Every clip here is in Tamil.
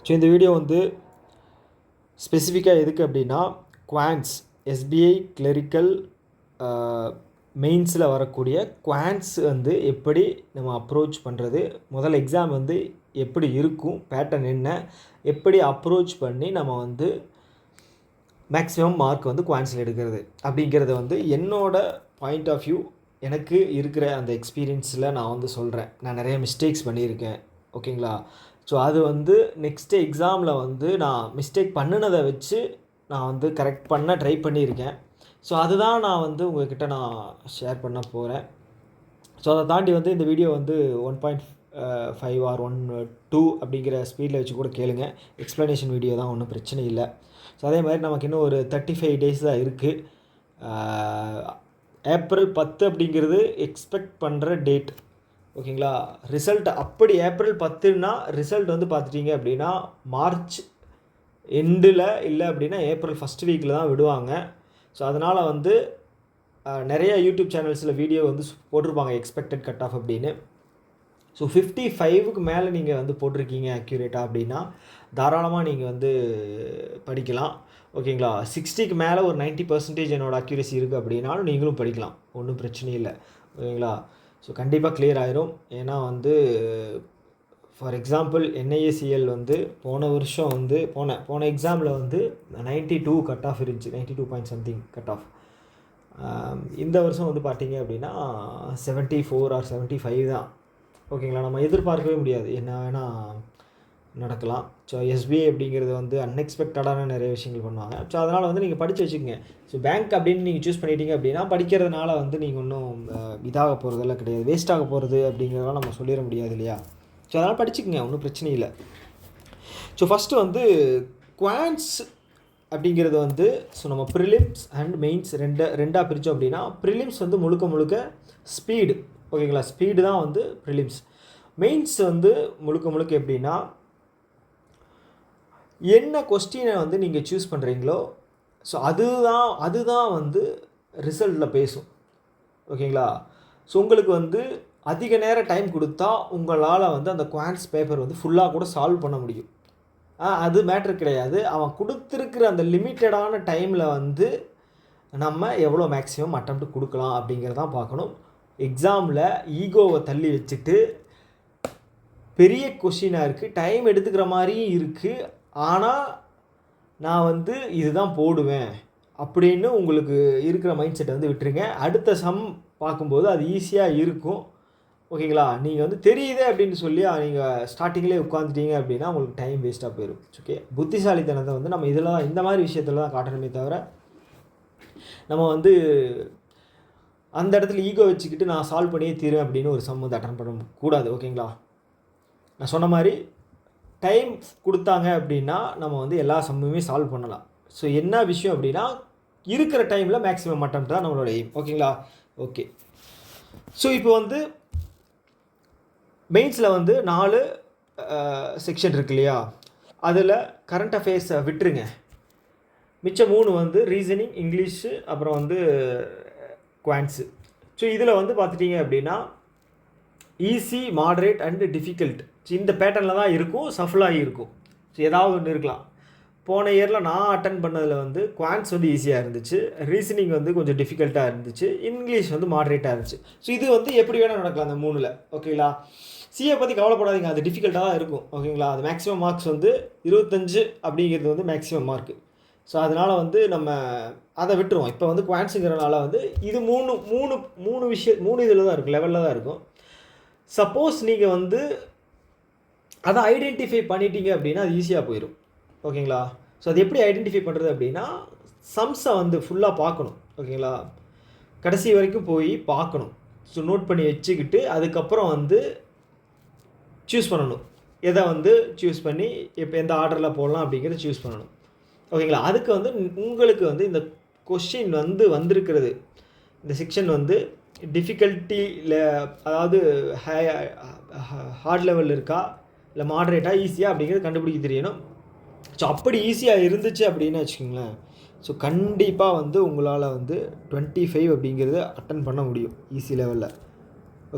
ஸோ இந்த வீடியோ வந்து ஸ்பெசிஃபிக்காக எதுக்கு அப்படின்னா குவான்ஸ் எஸ்பிஐ கிளரிக்கல் மெயின்ஸில் வரக்கூடிய குவான்ஸ் வந்து எப்படி நம்ம அப்ரோச் பண்ணுறது, முதல் எக்ஸாம் வந்து எப்படி இருக்கும், பேட்டர்ன் என்ன, எப்படி அப்ரோச் பண்ணி நம்ம வந்து மேக்ஸிமம் மார்க் வந்து குவான்ஸில் எடுக்கிறது அப்படிங்கிறத வந்து என்னோடய பாயிண்ட் ஆஃப் வியூ, எனக்கு இருக்கிற அந்த எக்ஸ்பீரியன்ஸில் நான் வந்து சொல்கிறேன். நான் நிறைய மிஸ்டேக்ஸ் பண்ணியிருக்கேன், ஓகேங்களா. ஸோ அது வந்து நெக்ஸ்ட்டு எக்ஸாமில் வந்து நான் மிஸ்டேக் பண்ணினதை வச்சு நான் வந்து கரெக்ட் பண்ண ட்ரை பண்ணியிருக்கேன். ஸோ அதுதான் நான் வந்து உங்கள்கிட்ட நான் ஷேர் பண்ண போகிறேன். ஸோ அதை தாண்டி வந்து இந்த வீடியோ வந்து 1.5 ஆர் 1.2 அப்படிங்கிற ஸ்பீடில் வச்சு கூட கேளுங்க. எக்ஸ்ப்ளனேஷன் வீடியோ தான், ஒன்றும் பிரச்சனை இல்லை. ஸோ அதே மாதிரி நமக்கு இன்னும் ஒரு 35 டேஸ் தான் இருக்குது. ஏப்ரல் 10 அப்படிங்கிறது எக்ஸ்பெக்ட் பண்ணுற டேட், ஓகேங்களா. ரிசல்ட் அப்படி ஏப்ரல் 10ன்னா ரிசல்ட் வந்து பார்த்துட்டிங்க அப்படின்னா மார்ச் எண்டில் இல்லை அப்படின்னா ஏப்ரல் ஃபஸ்ட் வீக்கில் தான் விடுவாங்க. ஸோ அதனால் வந்து நிறைய யூடியூப் சேனல்ஸில் வீடியோ வந்து போட்டிருப்பாங்க எக்ஸ்பெக்டட் கட் ஆஃப் அப்படின்னு. ஸோ 55க்கு மேலே நீங்கள் வந்து போட்டிருக்கீங்க அக்யூரேட்டாக அப்படின்னா தாராளமாக நீங்கள் வந்து படிக்கலாம், ஓகேங்களா. 60க்கு மேலே ஒரு 90% என்னோடய அக்யூரேசி இருக்குது அப்படின்னாலும் நீங்களும் படிக்கலாம், ஒன்றும் பிரச்சனை இல்லை, ஓகேங்களா. ஸோ கண்டிப்பாக கிளியர் ஆயிரும். ஏன்னா வந்து ஃபார் எக்ஸாம்பிள் NIACL வந்து போன வருஷம் வந்து போன எக்ஸாமில் வந்து 92 கட் ஆஃப் இருந்துச்சு, 92 பாயிண்ட் சம்திங் கட் ஆஃப். இந்த வருஷம் வந்து பார்த்தீங்க அப்படின்னா 74 ஆர் 75 தான், ஓகேங்களா. நம்ம எதிர்பார்க்கவே முடியாது, என்ன வேணால் நடக்கலாம். ஸோ SBI அப்படிங்கிறது வந்து அன்எக்ஸ்பெக்டடான நிறைய விஷயங்கள் பண்ணுவாங்க. ஸோ அதனால் வந்து நீங்கள் படித்து வச்சுக்கோங்க. ஸோ பேங்க் அப்படின்னு நீங்கள் சூஸ் பண்ணிட்டீங்க அப்படின்னா படிக்கிறதுனால வந்து நீங்கள் ஒன்றும் இதாக போகிறதெல்லாம் கிடையாது, வேஸ்ட்டாக போகிறது அப்படிங்கிறதெல்லாம் நம்ம சொல்லிட முடியாது இல்லையா. ஸோ அதனால் படிச்சுக்கோங்க, ஒன்றும் பிரச்சனை இல்லை. ஸோ ஃபஸ்ட்டு வந்து குவான்ஸ் அப்படிங்கிறது வந்து ஸோ நம்ம ப்ரிலிம்ஸ் அண்ட் மெயின்ஸ் ரெண்டாக பிரித்தோம் அப்படின்னா ப்ரிலிம்ஸ் வந்து முழுக்க ஸ்பீடு, ஓகேங்களா. ஸ்பீடு தான் வந்து ப்ரிலிம்ஸ். மெயின்ஸ் வந்து முழுக்க எப்படின்னா என்ன கொஸ்டினை வந்து நீங்கள் சூஸ் பண்ணுறீங்களோ ஸோ அதுதான் வந்து ரிசல்ட்டில் பேசும், ஓகேங்களா. ஸோ உங்களுக்கு வந்து அதிக நேரம் டைம் கொடுத்தா உங்களால் வந்து அந்த குவான்ஸ் பேப்பர் வந்து ஃபுல்லாக கூட சால்வ் பண்ண முடியும். அது மேட்ரு கிடையாது. அவன் கொடுத்துருக்கிற அந்த லிமிட்டடான டைமில் வந்து நம்ம எவ்வளோ மேக்ஸிமம் அட்டெம்ப்ட் கொடுக்கலாம் அப்படிங்கிறதான் பார்க்கணும். எக்ஸாமில் ஈகோவை தள்ளி வச்சுட்டு பெரிய கொஷினாக இருக்குது, டைம் எடுத்துக்கிற மாதிரியும் இருக்குது, ஆனால் நான் வந்து இதுதான் போடுவேன் அப்படின்னு உங்களுக்கு இருக்கிற மைண்ட் செட்டை வந்து விட்டுருங்க. அடுத்த சம் பார்க்கும்போது அது ஈஸியாக இருக்கும், ஓகேங்களா. நீங்கள் வந்து தெரியுதே அப்படின்னு சொல்லி நீங்கள் ஸ்டார்டிங்லேயே உட்காந்துட்டீங்க அப்படின்னா உங்களுக்கு டைம் வேஸ்ட்டாக போயிடும். ஓகே, புத்திசாலித்தனத்தை வந்து நம்ம இந்த மாதிரி விஷயத்தில் தான் காட்டணுமே தவிர நம்ம வந்து அந்த இடத்துல ஈகோ வச்சுக்கிட்டு நான் சால்வ் பண்ணியே தீருவேன் அப்படின்னு ஒரு சம் வந்து அட்டன் பண்ண கூடாது, ஓகேங்களா. நான் சொன்ன மாதிரி டைம் கொடுத்தாங்க அப்படின்னா நம்ம வந்து எல்லா சம்முமே சால்வ் பண்ணலாம். ஸோ என்ன விஷயம் அப்படின்னா இருக்கிற டைமில் மேக்ஸிமம் அட்டெம்ப்ட் தான் நம்மளோட எய்ம், ஓகேங்களா. ஓகே, ஸோ இப்போ வந்து மெயின்ஸில் வந்து 4 செக்ஷன் இருக்கு இல்லையா, அதில் கரண்ட் அஃபேர்ஸை விட்டுருங்க. மிச்சம் 3 வந்து ரீசனிங், இங்கிலீஷு, அப்புறம் வந்து குவான்ஸு. ஸோ இதில் வந்து பார்த்துட்டிங்க அப்படின்னா ஈஸி, மாடரேட் அண்டு டிஃபிகல்ட் இந்த பேட்டர்னில் தான் இருக்கும், சஃபலாகி இருக்கும். ஸோ ஏதாவது ஒன்று இருக்கலாம். போன இயரில் நான் அட்டன் பண்ணதில் வந்து குவான்ஸ் வந்து ஈஸியாக இருந்துச்சு, ரீசனிங் வந்து கொஞ்சம் டிஃபிகல்ட்டாக இருந்துச்சு, இங்கிலீஷ் வந்து மாடரேட்டாக இருந்துச்சு. ஸோ இது வந்து எப்படி வேணால் நடக்கலாம் அந்த 3ல், ஓகேங்களா. சிஏ பற்றி கவலைப்படாதீங்க, அது டிஃபிகல்ட்டாக தான் இருக்கும், ஓகேங்களா. அது மேக்ஸிமம் மார்க்ஸ் வந்து 25 அப்படிங்கிறது வந்து மேக்ஸிமம் மார்க்கு. ஸோ அதனால் வந்து நம்ம அதை விட்டுருவோம். இப்போ வந்து குவான்ஸுங்கிறனால வந்து இது மூணு இதில் தான் இருக்கும், லெவலில் தான் இருக்கும். சப்போஸ் நீங்கள் வந்து அதை ஐடென்டிஃபை பண்ணிட்டீங்க அப்படின்னா அது ஈஸியாக போயிடும், ஓகேங்களா. ஸோ அது எப்படி ஐடென்டிஃபை பண்ணுறது அப்படின்னா சம்ஸை வந்து ஃபுல்லாக பார்க்கணும், ஓகேங்களா. கடைசி வரைக்கும் போய் பார்க்கணும். ஸோ நோட் பண்ணி வச்சுக்கிட்டு அதுக்கப்புறம் வந்து சூஸ் பண்ணணும், எதை வந்து சூஸ் பண்ணி இப்போ எந்த ஆர்டரில் போடலாம் அப்படிங்கிறத சூஸ் பண்ணணும், ஓகேங்களா. அதுக்கு வந்து உங்களுக்கு வந்து இந்த கொஸ்டின் வந்து வந்திருக்கிறது, இந்த செக்ஷன் வந்து டிஃபிகல்ட்டியில் அதாவது ஹார்ட் லெவலில் இருக்கா இல்லை மாடரேட்டாக ஈஸியாக அப்படிங்கிறது கண்டுபிடிக்க தெரியணும். ஸோ அப்படி ஈஸியாக இருந்துச்சு அப்படின்னு வச்சுக்கோங்களேன், ஸோ கண்டிப்பாக வந்து உங்களால் வந்து 25 அப்படிங்கிறது அட்டன் பண்ண முடியும் ஈஸி லெவலில்,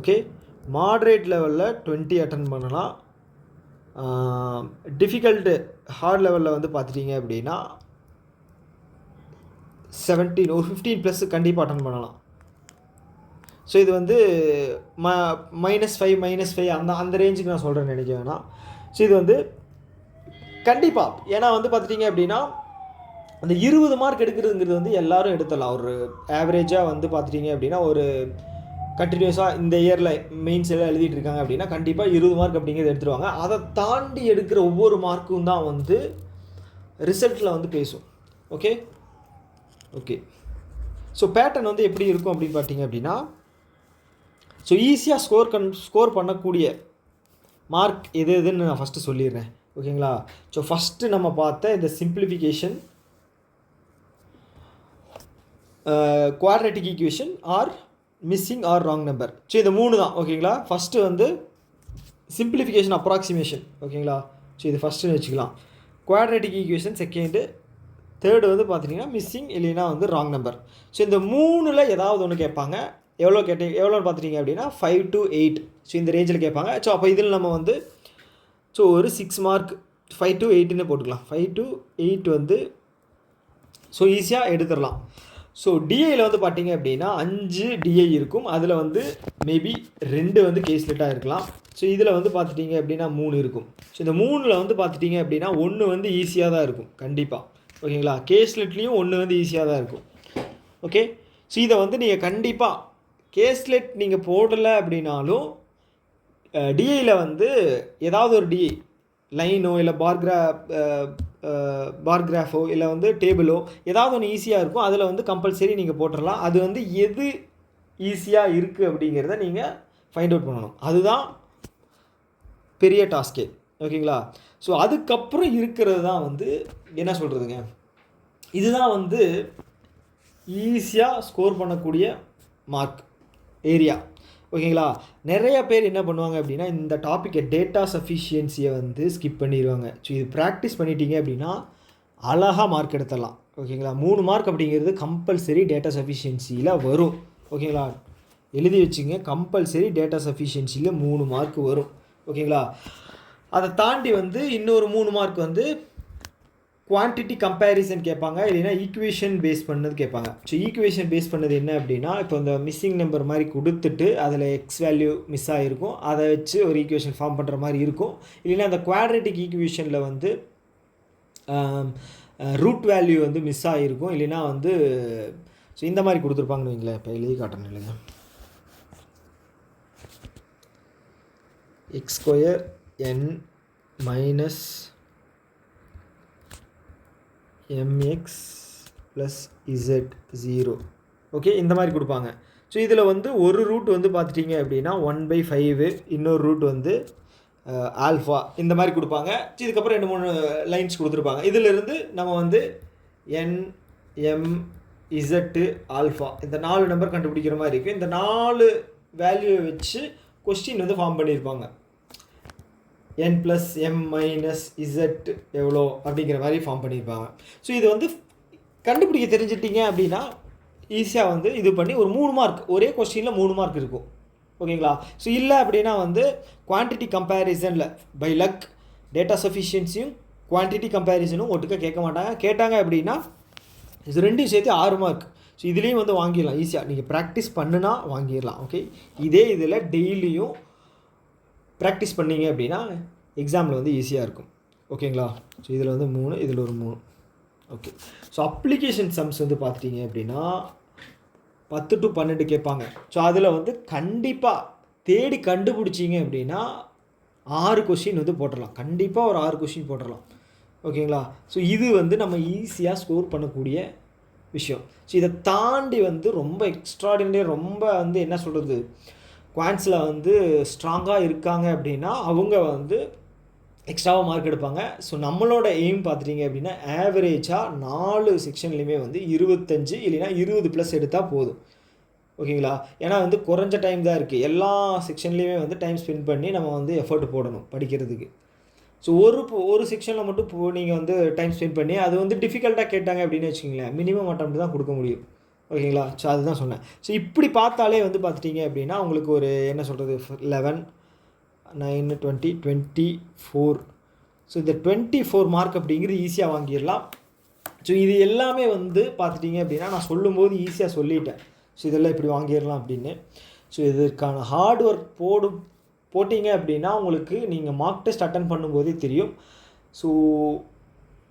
ஓகே. மாடரேட் லெவலில் 20 அட்டன் பண்ணலாம், டிஃபிகல்ட்டு ஹார்ட் லெவலில் வந்து பார்த்துட்டிங்க அப்படின்னா 17 ஒரு 15+ கண்டிப்பாக அட்டன் பண்ணலாம். ஸோ இது வந்து -5 அந்த ரேஞ்சுக்கு நான் சொல்கிறேன்னு நினைக்க வேணாம். ஸோ இது வந்து கண்டிப்பாக, ஏன்னா வந்து பார்த்துட்டிங்க அப்படின்னா அந்த 20 மார்க் எடுக்கிறதுங்கிறது வந்து எல்லோரும் எடுத்துடலாம். ஒரு ஆவரேஜாக வந்து பார்த்துட்டிங்க அப்படின்னா ஒரு கண்டினியூஸாக இந்த இயரில் மெயின்ஸ் எல்லாம் எழுதிட்டு இருக்காங்க அப்படின்னா கண்டிப்பாக 20 மார்க் அப்படிங்கிறது எடுத்துருவாங்க. அதை தாண்டி எடுக்கிற ஒவ்வொரு மார்க்கும் தான் வந்து ரிசல்ட்டில் வந்து பேசும். ஓகே. ஸோ பேட்டர்ன் வந்து எப்படி இருக்கும் அப்படின்னு பார்த்தீங்க அப்படின்னா, ஸோ ஈஸியாக ஸ்கோர் பண்ணக்கூடிய மார்க் எதுன்னு நான் ஃபஸ்ட்டு சொல்லிடுறேன். ஓகேங்களா. ஸோ ஃபஸ்ட்டு நம்ம பார்த்த இந்த simplification, quadratic equation are missing or wrong number. So இது 3 தான். ஓகேங்களா. ஃபஸ்ட்டு வந்து சிம்பிளிஃபிகேஷன் அப்ராக்சிமேஷன். ஓகேங்களா. ஸோ இது ஃபஸ்ட்டுன்னு வச்சுக்கலாம். குவாட்ரேட்டிக் ஈக்குவேஷன் செகண்டு, தேர்டு வந்து பார்த்திங்கன்னா மிஸ்ஸிங் இல்லைன்னா வந்து ராங் நம்பர். ஸோ இந்த 3ல் ஏதாவது ஒன்று கேட்பாங்க. எவ்வளோன்னு பார்த்துட்டிங்க அப்படின்னா 5 to 8. ஸோ இந்த ரேஞ்சில் கேட்பாங்க. ஸோ அப்போ இதில் நம்ம வந்து ஸோ ஒரு 6 மார்க் 5 to 8ன்னு போட்டுக்கலாம். 5 to 8 வந்து ஸோ ஈஸியாக எடுத்துடலாம். ஸோ டிஐயில் வந்து பார்த்திங்க அப்படின்னா 5 டிஐ இருக்கும். அதில் வந்து மேபி 2 வந்து கேஸ்லெட்டாக இருக்கலாம். ஸோ இதில் வந்து பார்த்துட்டிங்க அப்படின்னா 3 இருக்கும். ஸோ இந்த 3ல் வந்து பார்த்துட்டிங்க அப்படின்னா 1 வந்து ஈஸியாக தான் இருக்கும் கண்டிப்பாக. ஓகேங்களா. கேஸ்லெட்லேயும் 1 வந்து ஈஸியாக தான் இருக்கும். ஓகே. ஸோ இதை வந்து நீங்கள் கண்டிப்பாக கேஸ்லெட் நீங்கள் போடலை அப்படின்னாலும் டிஐயில் வந்து ஏதாவது ஒரு டிஐ லைனோ இல்லை பார்கிராஃபோ இல்லை வந்து டேபிளோ ஏதாவது ஒன்று ஈஸியாக இருக்கும். அதில் வந்து கம்பல்சரி நீங்கள் போட்டுடலாம். அது வந்து எது ஈஸியாக இருக்குது அப்படிங்கிறத நீங்கள் ஃபைண்ட் அவுட் பண்ணணும். அதுதான் பெரிய டாஸ்கே. ஓகேங்களா. ஸோ அதுக்கப்புறம் இருக்கிறது தான் வந்து என்ன சொல்கிறதுங்க, இதுதான் வந்து ஈஸியாக ஸ்கோர் பண்ணக்கூடிய மார்க் ஏரியா. ஓகேங்களா. நிறைய பேர் என்ன பண்ணுவாங்க அப்படின்னா இந்த டாப்பிக்கை டேட்டா சஃபிஷியன்சியை வந்து ஸ்கிப் பண்ணிடுவாங்க. ஸோ இது ப்ராக்டிஸ் பண்ணிட்டீங்க அப்படின்னா அழகாக மார்க் எடுத்துடலாம். ஓகேங்களா. 3 மார்க் அப்படிங்கிறது கம்பல்சரி டேட்டா சஃபிஷியன்சியில் வரும். ஓகேங்களா. எழுதி வச்சுங்க, கம்பல்சரி டேட்டா சஃபிஷியன்சியில் 3 மார்க் வரும். ஓகேங்களா. அதை தாண்டி வந்து இன்னொரு 3 மார்க் வந்து குவான்டிட்டி கம்பேரிசன் கேட்பாங்க, இல்லைன்னா ஈக்குவேஷன் பேஸ் பண்ணது கேட்பாங்க. ஸோ ஈக்குவேஷன் பேஸ் பண்ணது என்ன அப்படின்னா, இப்போ இந்த மிஸ்ஸிங் நம்பர் மாதிரி கொடுத்துட்டு அதில் எக்ஸ் வேல்யூ மிஸ் ஆகிருக்கும், அதை வச்சு ஒரு ஈக்குவேஷன் ஃபார்ம் பண்ணுற மாதிரி இருக்கும். இல்லைன்னா அந்த குவாட்ரேட்டிக் ஈக்குவேஷனில் வந்து ரூட் வேல்யூ வந்து மிஸ் ஆகிருக்கும், இல்லைன்னா வந்து ஸோ இந்த மாதிரி கொடுத்துருப்பாங்கன்னு வைங்களேன். இப்போ எழுதி காட்டணும் இல்லைங்க. x² n minus mx + z0. Okay. இந்த மாதிரி கொடுப்பாங்க. ஸோ இதில் வந்து ஒரு ரூட் வந்து பார்த்துட்டிங்க அப்படின்னா 1/5, இன்னொரு ரூட் வந்து ஆல்ஃபா, இந்த மாதிரி கொடுப்பாங்க. இதுக்கப்புறம் 2-3 லைன்ஸ் கொடுத்துருப்பாங்க. இதிலிருந்து நம்ம வந்து n m z ஆல்ஃபா இந்த 4 நம்பர் கண்டுபிடிக்கிற மாதிரி இருக்குது. இந்த 4 வேல்யூவை வச்சு கொஸ்டின் வந்து ஃபார்ம் பண்ணியிருப்பாங்க. n + m - z எவ்வளோ அப்படிங்கிற மாதிரி ஃபார்ம் பண்ணியிருப்பாங்க. ஸோ இது வந்து கண்டுபிடிக்க தெரிஞ்சிட்டிங்க அப்படின்னா ஈஸியாக வந்து இது பண்ணி ஒரு 3 மார்க், ஒரே கொஸ்டினில் 3 மார்க் இருக்கும். ஓகேங்களா. ஸோ இல்லை அப்படின்னா வந்து குவான்டிட்டி கம்பேரிசனில் பை லக் டேட்டா சஃபிஷியன்சியும் குவான்டிட்டி கம்பேரிசனும் ஒட்டுக்க கேட்க மாட்டாங்க. கேட்டாங்க அப்படின்னா இது 2யும் சேர்த்து 6 மார்க். ஸோ இதுலேயும் வந்து வாங்கிடலாம் ஈஸியாக, நீங்கள் ப்ராக்டிஸ் பண்ணுனா வாங்கிடலாம். ஓகே. இதே இதில் டெய்லியும் ப்ராக்டிஸ் பண்ணிங்க அப்படின்னா எக்ஸாமில் வந்து ஈஸியாக இருக்கும். ஓகேங்களா. ஸோ இதில் வந்து 3, இதில் ஒரு 3. ஓகே. ஸோ அப்ளிகேஷன் சம்ஸ் வந்து பார்த்துட்டிங்க அப்படின்னா 10 to 12 கேட்பாங்க. ஸோ அதில் வந்து கண்டிப்பாக தேடி கண்டுபிடிச்சிங்க அப்படின்னா 6 கொஷின் வந்து போட்டுடலாம். கண்டிப்பாக ஒரு 6 கொஷின் போட்டுடலாம். ஓகேங்களா. ஸோ இது வந்து நம்ம ஈஸியாக ஸ்கோர் பண்ணக்கூடிய விஷயம். ஸோ இதை தாண்டி வந்து ரொம்ப எக்ஸ்ட்ராடினரி, ரொம்ப வந்து என்ன சொல்கிறது, குவான்ஸில் வந்து ஸ்ட்ராங்காக இருக்காங்க அப்படின்னா அவங்க வந்து எக்ஸ்ட்ராவாக மார்க் எடுப்பாங்க. ஸோ நம்மளோட எய்ம் பார்த்துட்டிங்க அப்படின்னா ஆவரேஜாக 4 செக்ஷன்லேயுமே வந்து 25 இல்லைன்னா 20+ எடுத்தால் போதும். ஓகேங்களா. ஏன்னா வந்து குறைஞ்ச டைம் தான் இருக்குது. எல்லா செக்ஷன்லேயுமே வந்து டைம் ஸ்பெண்ட் பண்ணி நம்ம வந்து எஃபர்ட் போடணும் படிக்கிறதுக்கு. ஸோ ஒரு செக்ஷனில் மட்டும் நீங்கள் வந்து டைம் ஸ்பெண்ட் பண்ணி அது வந்து டிஃபிகல்ட்டாக கேட்டாங்க அப்படின்னு வச்சுக்கிங்களேன், மினிமம் அட்டெம்ப்ட் தான் கொடுக்க முடியும். ஓகேங்களா. ஸோ அதுதான் சொன்னேன். ஸோ இப்படி பார்த்தாலே வந்து பார்த்துட்டிங்க அப்படின்னா உங்களுக்கு ஒரு என்ன சொல்கிறது 11 9 20 24. ஸோ இந்த 24 மார்க் அப்படிங்கிறது ஈஸியாக வாங்கிடலாம். ஸோ இது எல்லாமே வந்து பார்த்துட்டிங்க அப்படின்னா நான் சொல்லும்போது ஈஸியாக சொல்லிட்டேன். ஸோ இதெல்லாம் இப்படி வாங்கிடலாம் அப்படின்னு. ஸோ இதற்கான ஹார்ட் ஒர்க் போட்டிங்க அப்படின்னா உங்களுக்கு நீங்கள் மார்க் டெஸ்ட் அட்டன் பண்ணும்போதே தெரியும். ஸோ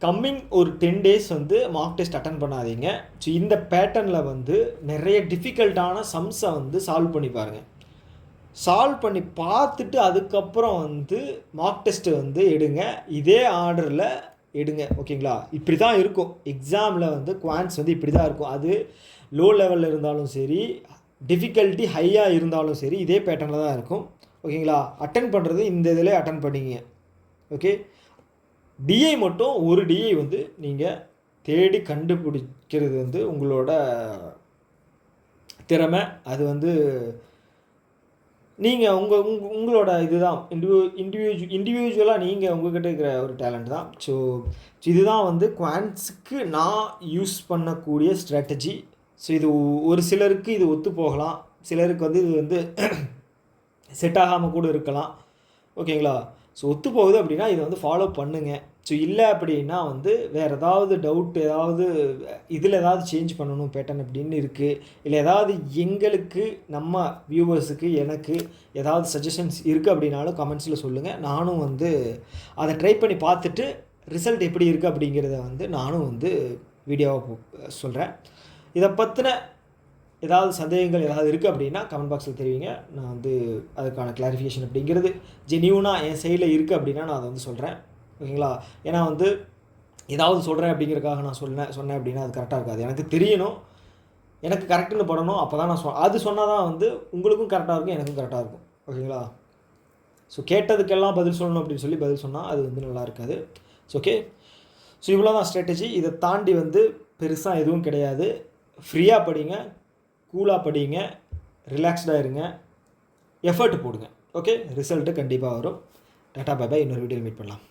கம்மிங் ஒரு 10 days வந்து மார்க் டெஸ்ட் அட்டன் பண்ணாதீங்க. ஸோ இந்த பேட்டர்னில் வந்து நிறைய டிஃபிகல்ட்டான சம்ஸை வந்து சால்வ் பண்ணி பாருங்கள். சால்வ் பண்ணி பார்த்துட்டு அதுக்கப்புறம் வந்து மார்க் டெஸ்ட்டு வந்து எடுங்க. இதே ஆர்டரில் எடுங்க. ஓகேங்களா? இப்படி தான் இருக்கும் எக்ஸாமில் வந்து குவான்ஸ் வந்து இப்படி தான் இருக்கும். அது லோ லெவலில் இருந்தாலும் சரி, டிஃபிகல்ட்டி ஹையாக இருந்தாலும் சரி, இதே பேட்டர்னில் தான் இருக்கும். ஓகேங்களா? அட்டன் பண்ணுறது இந்த இதில் அட்டன் பண்ணிங்க. ஓகே, டிஐ மட்டும் ஒரு டிஐ வந்து நீங்கள் தேடி கண்டுபிடிக்கிறது வந்து உங்களோட திறமை. அது வந்து நீங்கள் உங்களோட இதுதான் இண்டிவிஜுவலாக நீங்கள் உங்கள்கிட்ட இருக்கிற ஒரு டேலண்ட் தான். ஸோ இதுதான் வந்து குவான்ஸுக்கு நான் யூஸ் பண்ணக்கூடிய ஸ்ட்ராட்டஜி. ஸோ இது ஒரு சிலருக்கு இது ஒத்து போகலாம், சிலருக்கு வந்து இது வந்து செட் ஆகாமல் கூட இருக்கலாம். ஓகேங்களா? ஸோ ஒத்து போகுது அப்படின்னா இதை வந்து ஃபாலோ பண்ணுங்கள். ஸோ இல்லை அப்படின்னா வந்து வேறு ஏதாவது டவுட், ஏதாவது இதில் ஏதாவது சேஞ்ச் பண்ணணும் பேட்டர்ன் அப்படின்னு இருக்குது, இல்லை ஏதாவது எங்களுக்கு நம்ம வியூவர்ஸுக்கு எனக்கு ஏதாவது சஜஷன்ஸ் இருக்குது அப்படின்னாலும் கமெண்ட்ஸில் சொல்லுங்கள். நானும் வந்து அதை ட்ரை பண்ணி பார்த்துட்டு ரிசல்ட் எப்படி இருக்குது அப்படிங்கிறத வந்து நானும் வந்து வீடியோவாக சொல்கிறேன். இதை பற்றின ஏதாவது சந்தேகங்கள் ஏதாவது இருக்குது அப்படின்னா கமெண்ட் பாக்ஸில் தெரிவிங்க. நான் வந்து அதுக்கான கிளாரிஃபிகேஷன் அப்படிங்கிறது ஜெனியூனாக என் சைடில் இருக்குது அப்படின்னா நான் அதை வந்து சொல்கிறேன். ஓகேங்களா? ஏன்னா வந்து ஏதாவது சொல்கிறேன் அப்படிங்கிறதுக்காக நான் சொன்னேன் அப்படின்னா அது கரெக்டாக இருக்காது. எனக்கு தெரியணும், எனக்கு கரெக்டுன்னு படணும். அப்போ தான் நான் அது சொன்னால் தான் வந்து உங்களுக்கும் கரெக்டாக இருக்கும், எனக்கும் கரெக்டாக இருக்கும். ஓகேங்களா? ஸோ கேட்டதுக்கெல்லாம் பதில் சொல்லணும் அப்படின்னு சொல்லி பதில் சொன்னால் அது வந்து நல்லா இருக்காது. ஸோ ஓகே, ஸோ இவ்வளோ தான் ஸ்ட்ராட்டஜி. இதை தாண்டி வந்து பெருசாக எதுவும் கிடையாது. ஃப்ரீயாக படிங்க, கூலாக படிங்க, ரிலாக்ஸ்டாக இருங்க, எஃபர்ட் போடுங்க. ஓகே, ரிசல்ட்டு கண்டிப்பாக வரும். Tata bye bye. இன்னொரு வீடியோவில் மீட் பண்ணலாம்.